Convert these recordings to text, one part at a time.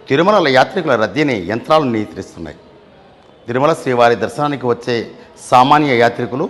తిరుమల యాత్రికుల రద్దీని యంత్రాలు నియంత్రిస్తున్నాయి. తిరుమల శ్రీవారి దర్శనానికి వచ్చే సామాన్య యాత్రికులు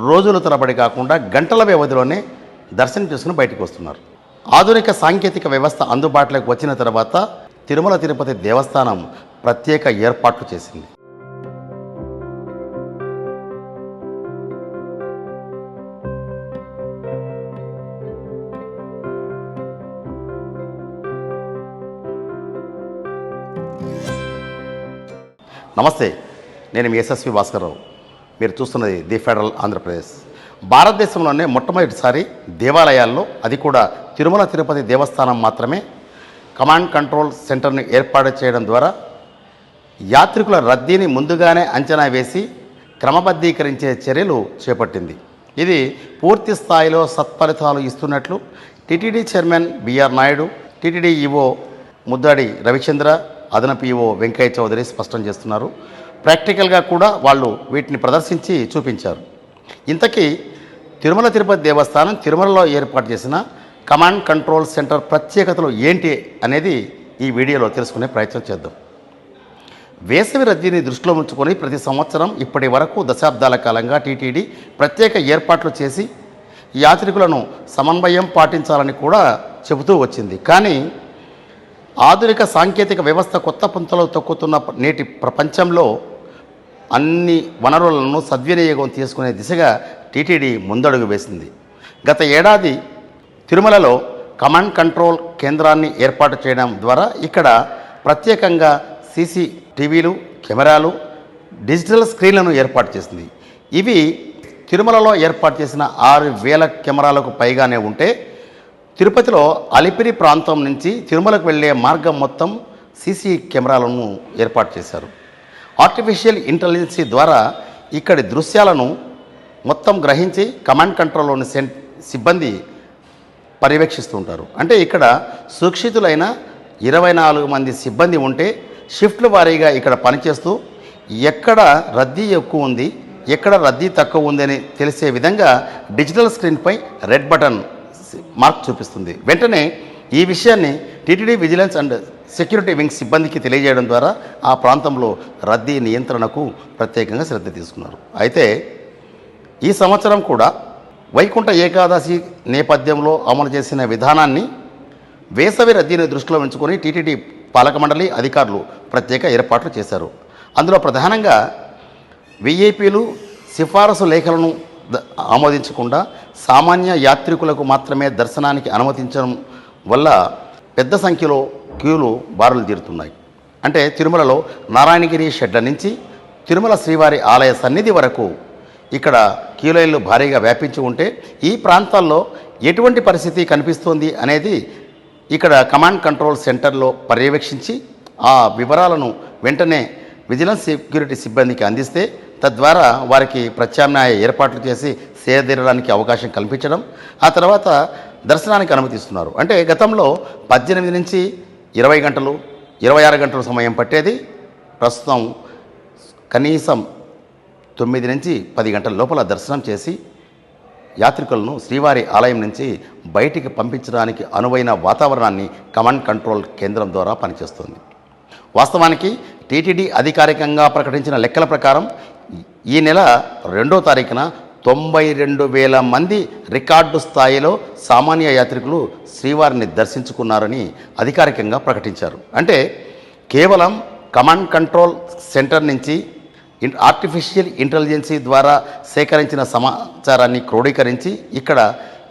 రోజుల తరబడి కాకుండా గంటల వ్యవధిలోనే దర్శనం చేసుకుని బయటకు వస్తున్నారు. ఆధునిక సాంకేతిక వ్యవస్థ అందుబాటులోకి వచ్చిన తర్వాత తిరుమల తిరుపతి దేవస్థానం ప్రత్యేక ఏర్పాట్లు చేసింది. నమస్తే, నేను మీ యశస్వి భాస్కర్రావు. మీరు చూస్తున్నది ది ఫెడరల్ ఆంధ్రప్రదేశ్. భారతదేశంలోనే మొట్టమొదటిసారి దేవాలయాల్లో, అది కూడా తిరుమల తిరుపతి దేవస్థానం మాత్రమే కమాండ్ కంట్రోల్ సెంటర్ను ఏర్పాటు చేయడం ద్వారా యాత్రికుల రద్దీని ముందుగానే అంచనా వేసి క్రమబద్ధీకరించే చర్యలు చేపట్టింది. ఇది పూర్తి స్థాయిలో సత్ఫలితాలు ఇస్తున్నట్లు TTD chairman B R Naidu, TTD EO Muddada Ravichandra, అదనపు ఈవో వెంకయ్య చౌదరి స్పష్టం చేస్తున్నారు. ప్రాక్టికల్గా కూడా వాళ్ళు వీటిని ప్రదర్శించి చూపించారు. ఇంతకీ తిరుమల తిరుపతి దేవస్థానం తిరుమలలో ఏర్పాటు చేసిన కమాండ్ కంట్రోల్ సెంటర్ ప్రత్యేకతలు ఏంటి అనేది ఈ వీడియోలో తెలుసుకునే ప్రయత్నం చేద్దాం. వేసవి రద్దీని దృష్టిలో ఉంచుకొని ప్రతి సంవత్సరం ఇప్పటి వరకు దశాబ్దాల కాలంగా టీటీడీ ప్రత్యేక ఏర్పాట్లు చేసి యాత్రికులను సమన్వయం పాటించాలని కూడా చెబుతూ వచ్చింది. కానీ ఆధునిక సాంకేతిక వ్యవస్థ కొత్త పుంతలో తొక్కుతున్న నేటి ప్రపంచంలో అన్ని వనరులను సద్వినియోగం తీసుకునే దిశగా టీటీడీ ముందడుగు వేసింది. గత ఏడాది తిరుమలలో కమాండ్ కంట్రోల్ కేంద్రాన్ని ఏర్పాటు చేయడం ద్వారా ఇక్కడ ప్రత్యేకంగా సీసీటీవీలు, కెమెరాలు, డిజిటల్ స్క్రీన్లను ఏర్పాటు చేసింది. ఇవి తిరుమలలో ఏర్పాటు చేసిన 6,000 కెమెరాలకు పైగానే ఉంటే, తిరుపతిలో అలిపిరి ప్రాంతం నుంచి తిరుమలకు వెళ్ళే మార్గం మొత్తం సీసీ కెమెరాలను ఏర్పాటు చేశారు. ఆర్టిఫిషియల్ ఇంటెలిజెన్స్ ద్వారా ఇక్కడి దృశ్యాలను మొత్తం గ్రహించి కమాండ్ కంట్రోల్లోని సిబ్బంది పర్యవేక్షిస్తుంటారు. అంటే ఇక్కడ సురక్షితులైన 24 మంది సిబ్బంది ఉంటే షిఫ్ట్ల వారీగా ఇక్కడ పనిచేస్తూ ఎక్కడ రద్దీ ఎక్కువ ఉంది, ఎక్కడ రద్దీ తక్కువ ఉంది అని తెలిసే విధంగా డిజిటల్ స్క్రీన్పై రెడ్ బటన్ మార్క్ చూపిస్తుంది. వెంటనే ఈ విషయాన్ని TTD vigilance and security wing సిబ్బందికి తెలియజేయడం ద్వారా ఆ ప్రాంతంలో రద్దీ నియంత్రణకు ప్రత్యేకంగా శ్రద్ధ తీసుకున్నారు. అయితే ఈ సంవత్సరం కూడా వైకుంఠ ఏకాదశి నేపథ్యంలో అమలు చేసిన విధానాన్ని వేసవి రద్దీని దృష్టిలో ఉంచుకొని టీటీడీ పాలక మండలి అధికారులు ప్రత్యేక ఏర్పాట్లు చేశారు. అందులో ప్రధానంగా విఐపీలు సిఫారసు లేఖలను ఆమోదించకుండా సామాన్య యాత్రికులకు మాత్రమే దర్శనానికి అనుమతించడం వల్ల పెద్ద సంఖ్యలో క్యూలు బారులు తీరుతున్నాయి. అంటే తిరుమలలో నారాయణగిరి షెడ్ల నుంచి తిరుమల శ్రీవారి ఆలయ సన్నిధి వరకు ఇక్కడ క్యూ లైన్లు భారీగా వ్యాపించి ఉంటే ఈ ప్రాంతాల్లో ఎటువంటి పరిస్థితి కనిపిస్తోంది అనేది ఇక్కడ కమాండ్ కంట్రోల్ సెంటర్లో పర్యవేక్షించి ఆ వివరాలను వెంటనే విజిలెన్స్ సెక్యూరిటీ సిబ్బందికి అందిస్తే తద్వారా వారికి ప్రత్యామ్నాయ ఏర్పాట్లు చేసి సేదీరడానికి అవకాశం కల్పించడం, ఆ తర్వాత దర్శనానికి అనుమతిస్తున్నారు. అంటే గతంలో 18 నుంచి 20 గంటలు, 26 గంటల సమయం పట్టేది ప్రస్తుతం కనీసం 9 నుంచి 10 గంటల లోపల దర్శనం చేసి యాత్రికులను శ్రీవారి ఆలయం నుంచి బయటికి పంపించడానికి అనువైన వాతావరణాన్ని కమాండ్ కంట్రోల్ కేంద్రం ద్వారా పనిచేస్తుంది. వాస్తవానికి టీటీడీ అధికారికంగా ప్రకటించిన లెక్కల ప్రకారం ఈ నెల 2వ తారీఖున 92,000 మంది రికార్డు స్థాయిలో సామాన్య యాత్రికులు శ్రీవారిని దర్శించుకున్నారని అధికారికంగా ప్రకటించారు. అంటే కేవలం కమాండ్ కంట్రోల్ సెంటర్ నుంచి ఆర్టిఫిషియల్ ఇంటెలిజెన్స్ ద్వారా సేకరించిన సమాచారాన్ని క్రోడీకరించి ఇక్కడ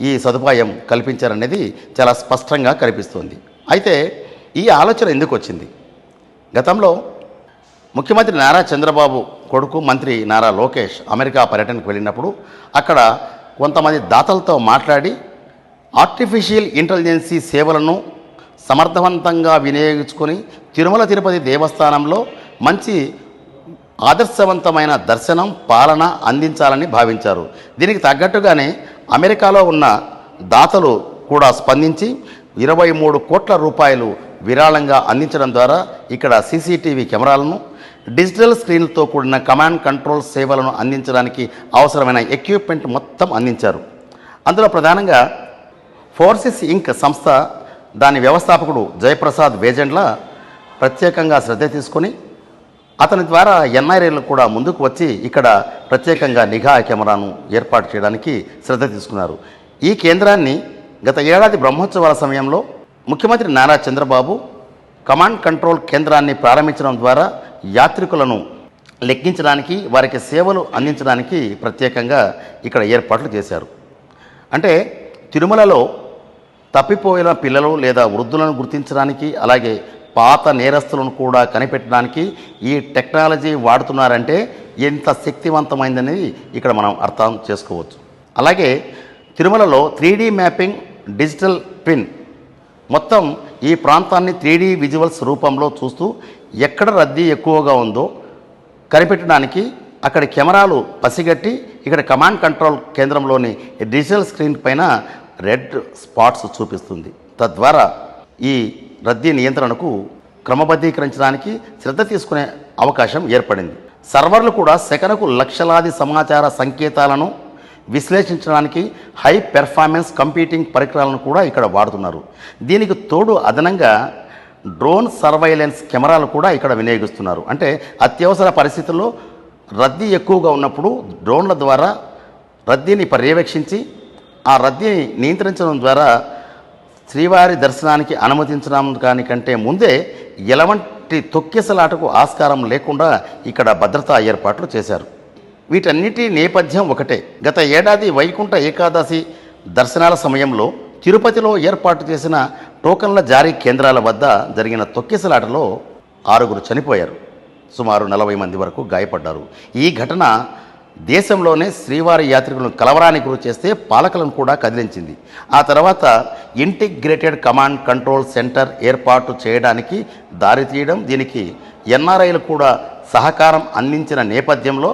ఈ సదుపాయం కల్పించారనేది చాలా స్పష్టంగా కనిపిస్తుంది. అయితే ఈ ఆలోచన ఎందుకు వచ్చింది? గతంలో ముఖ్యమంత్రి నారా చంద్రబాబు కొడుకు మంత్రి నారా లోకేష్ అమెరికా పర్యటనకు వెళ్ళినప్పుడు అక్కడ కొంతమంది దాతలతో మాట్లాడి ఆర్టిఫిషియల్ ఇంటెలిజెన్స్ సేవలను సమర్థవంతంగా వినియోగించుకొని తిరుమల తిరుపతి దేవస్థానంలో మంచి ఆదర్శవంతమైన దర్శనం, పాలన అందించాలని భావించారు. దీనికి తగ్గట్టుగానే అమెరికాలో ఉన్న దాతలు కూడా స్పందించి 23 కోట్ల రూపాయలు విరాళంగా అందించడం ద్వారా ఇక్కడ సీసీటీవీ కెమెరాలను, డిజిటల్ స్క్రీన్లతో కూడిన కమాండ్ కంట్రోల్ సేవలను అందించడానికి అవసరమైన ఎక్విప్మెంట్ మొత్తం అందించారు. అందులో ప్రధానంగా ఫోర్సిస్ ఇంక్ సంస్థ దాని వ్యవస్థాపకుడు జయప్రసాద్ వేజెండ్ల ప్రత్యేకంగా శ్రద్ధ తీసుకొని అతని ద్వారా ఎన్ఆర్ఐలు కూడా ముందుకు వచ్చి ఇక్కడ ప్రత్యేకంగా నిఘా కెమెరాను ఏర్పాటు చేయడానికి శ్రద్ధ తీసుకున్నారు. ఈ కేంద్రాన్ని గత ఏడాది బ్రహ్మోత్సవాల సమయంలో ముఖ్యమంత్రి నారా చంద్రబాబు కమాండ్ కంట్రోల్ కేంద్రాన్ని ప్రారంభించడం ద్వారా యాత్రికులను లెక్కించడానికి, వారికి సేవలు అందించడానికి ప్రత్యేకంగా ఇక్కడ ఏర్పాట్లు చేశారు. అంటే తిరుమలలో తప్పిపోయిన పిల్లలు లేదా వృద్ధులను గుర్తించడానికి, అలాగే పాత నేరస్తులను కూడా కనిపెట్టడానికి ఈ టెక్నాలజీ వాడుతున్నారంటే ఎంత శక్తివంతమైందనేది ఇక్కడ మనం అర్థం చేసుకోవచ్చు. అలాగే తిరుమలలో 3D మ్యాపింగ్, డిజిటల్ ట్విన్ మొత్తం ఈ ప్రాంతాన్ని 3D విజువల్స్ రూపంలో చూస్తూ ఎక్కడ రద్దీ ఎక్కువగా ఉందో కనిపెట్టడానికి అక్కడ కెమెరాలు పసిగట్టి ఇక్కడ కమాండ్ కంట్రోల్ కేంద్రంలోని డిజిటల్ స్క్రీన్ పైన రెడ్ స్పాట్స్ చూపిస్తుంది. తద్వారా ఈ రద్దీ నియంత్రణకు క్రమబద్ధీకరించడానికి శ్రద్ధ తీసుకునే అవకాశం ఏర్పడింది. సర్వర్లు కూడా సెకనుకు లక్షలాది సమాచార సంకేతాలను విశ్లేషించడానికి హై పెర్ఫార్మెన్స్ కంప్యూటింగ్ పరికరాలను కూడా ఇక్కడ వాడుతున్నారు. దీనికి తోడు అదనంగా డ్రోన్ సర్వైలెన్స్ కెమెరాలు కూడా ఇక్కడ వినియోగిస్తున్నారు. అంటే అత్యవసర పరిస్థితుల్లో రద్దీ ఎక్కువగా ఉన్నప్పుడు డ్రోన్ల ద్వారా రద్దీని పర్యవేక్షించి ఆ రద్దీని నియంత్రించడం ద్వారా శ్రీవారి దర్శనానికి అనుమతించడం కంటే ముందే ఎలాంటి తొక్కిసలాటకు ఆస్కారం లేకుండా ఇక్కడ భద్రతా ఏర్పాట్లు చేశారు. వీటన్నిటి నేపథ్యం ఒకటే. గత ఏడాది వైకుంఠ ఏకాదశి దర్శనాల సమయంలో తిరుపతిలో ఏర్పాటు చేసిన టోకన్ల జారీ కేంద్రాల వద్ద జరిగిన తొక్కిసలాటలో 6 చనిపోయారు, సుమారు 40 మంది వరకు గాయపడ్డారు. ఈ ఘటన దేశంలోనే శ్రీవారి యాత్రికులను కలవరానికి గురి చేస్తే పాలకులను కూడా కదిలించింది. ఆ తర్వాత ఇంటిగ్రేటెడ్ కమాండ్ కంట్రోల్ సెంటర్ ఏర్పాటు చేయడానికి దారితీయడం, దీనికి ఎన్ఆర్ఐలు కూడా సహకారం అందించిన నేపథ్యంలో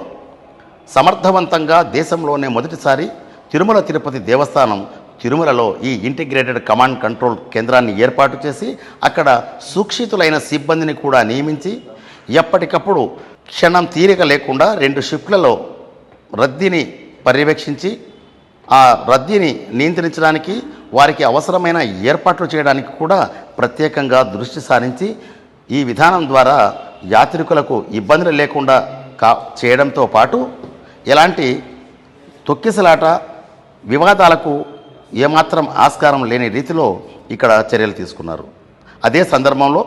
సమర్థవంతంగా దేశంలోనే మొదటిసారి తిరుమల తిరుపతి దేవస్థానం తిరుమలలో ఈ ఇంటిగ్రేటెడ్ కమాండ్ కంట్రోల్ కేంద్రాన్ని ఏర్పాటు చేసి అక్కడ సుక్షితులైన సిబ్బందిని కూడా నియమించి ఎప్పటికప్పుడు క్షణం తీరిక లేకుండా 2 షిఫ్ట్లలో రద్దీని పర్యవేక్షించి ఆ రద్దీని నియంత్రించడానికి, వారికి అవసరమైన ఏర్పాట్లు చేయడానికి కూడా ప్రత్యేకంగా దృష్టి సారించి ఈ విధానం ద్వారా యాత్రికులకు ఇబ్బందులు లేకుండా చేయడంతో పాటు ఎలాంటి తొక్కిసలాట, వివాదాలకు ఏమాత్రం ఆస్కారం లేని రీతిలో ఇక్కడ చర్యలు తీసుకున్నారు. అదే సందర్భంలో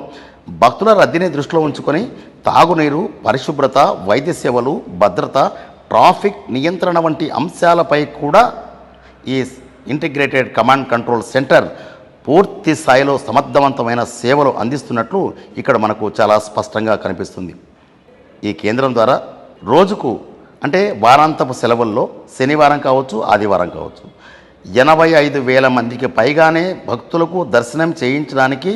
భక్తుల రద్దీని దృష్టిలో ఉంచుకొని తాగునీరు, పరిశుభ్రత, వైద్య సేవలు, భద్రత, ట్రాఫిక్ నియంత్రణ వంటి అంశాలపై కూడా ఈ ఇంటిగ్రేటెడ్ కమాండ్ కంట్రోల్ సెంటర్ పూర్తి స్థాయిలో సమర్థవంతమైన సేవలు అందిస్తున్నట్లు ఇక్కడ మనకు చాలా స్పష్టంగా కనిపిస్తుంది. ఈ కేంద్రం ద్వారా రోజుకు అంటే వారాంతపు సెలవుల్లో శనివారం కావచ్చు, ఆదివారం కావచ్చు 85,000 మందికి పైగానే భక్తులకు దర్శనం చేయించడానికి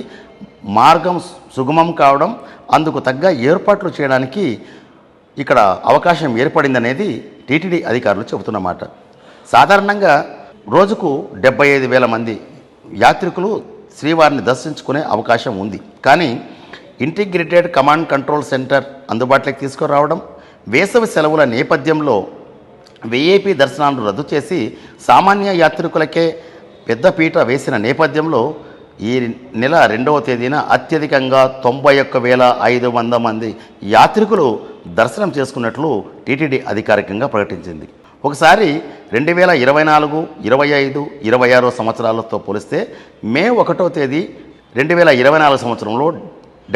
మార్గం సుగమం కావడం, అందుకు తగ్గ ఏర్పాట్లు చేయడానికి ఇక్కడ అవకాశం ఏర్పడిందనేది టీటీడీ అధికారులు చెబుతున్నమాట. సాధారణంగా రోజుకు 75,000 మంది యాత్రికులు శ్రీవారిని దర్శించుకునే అవకాశం ఉంది. కానీ ఇంటిగ్రేటెడ్ కమాండ్ కంట్రోల్ సెంటర్ అందుబాటులోకి తీసుకురావడం, వేసవి సెలవుల నేపథ్యంలో వీఐపీ దర్శనాలను రద్దు చేసి సామాన్య యాత్రికులకే పెద్దపీట వేసిన నేపథ్యంలో ఈ నెల 2వ తేదీన అత్యధికంగా 91,500 మంది యాత్రికులు దర్శనం చేసుకున్నట్లు టీటీడీ అధికారికంగా ప్రకటించింది. ఒకసారి 2024, 25, 26 సంవత్సరాలతో పోలిస్తే మే 1వ తేదీ 2024 సంవత్సరంలో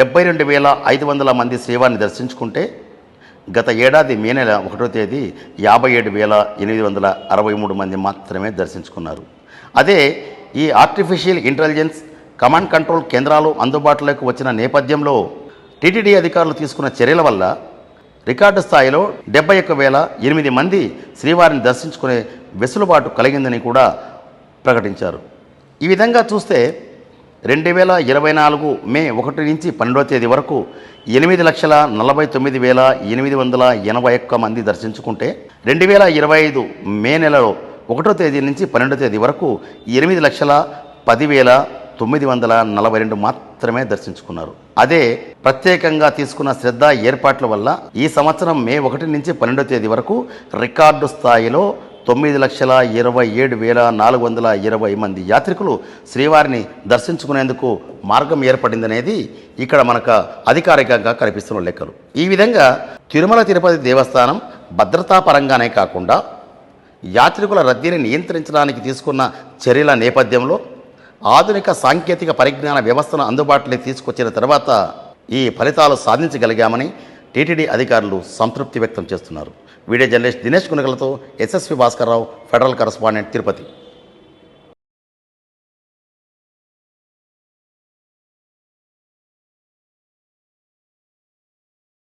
72,500 మంది శ్రీవారిని దర్శించుకుంటే గత ఏడాది మే నెల 1వ తేదీ 57,863 మంది మాత్రమే దర్శించుకున్నారు. అదే ఈ ఆర్టిఫిషియల్ ఇంటెలిజెన్స్ కమాండ్ కంట్రోల్ కేంద్రాలు అందుబాటులోకి వచ్చిన నేపథ్యంలో టీటీడీ అధికారులు తీసుకున్న చర్యల వల్ల రికార్డు స్థాయిలో 71,008 మంది శ్రీవారిని దర్శించుకునే వెసులుబాటు కలిగిందని కూడా ప్రకటించారు. ఈ విధంగా చూస్తే 2024 మే 1 నుంచి 12వ తేదీ వరకు 8,49,881 మంది దర్శించుకుంటే 2025 మే నెలలో 1వ తేదీ నుంచి 12వ తేదీ వరకు 8,10,942 మాత్రమే దర్శించుకున్నారు. అదే ప్రత్యేకంగా తీసుకున్న శ్రద్ధ ఏర్పాట్ల వల్ల ఈ సంవత్సరం మే 1 నుంచి 12వ తేదీ వరకు రికార్డు స్థాయిలో 9,27,420 మంది యాత్రికులు శ్రీవారిని దర్శించుకునేందుకు మార్గం ఏర్పడిందనేది ఇక్కడ మనకు అధికారికంగా కనిపిస్తున్న లెక్కలు. ఈ విధంగా తిరుమల తిరుపతి దేవస్థానం భద్రతా పరంగానే కాకుండా యాత్రికుల రద్దీని నియంత్రించడానికి తీసుకున్న చర్యల నేపథ్యంలో ఆధునిక సాంకేతిక పరిజ్ఞాన వ్యవస్థను అందుబాటులోకి తీసుకొచ్చిన తర్వాత ఈ ఫలితాలు సాధించగలిగామని టీటీడీ అధికారులు సంతృప్తి వ్యక్తం చేస్తున్నారు. వీడియో జర్నలిస్ట్ దినేష్ గునగలతో SSV Bhaskar Rao, federal correspondent, Tirupati.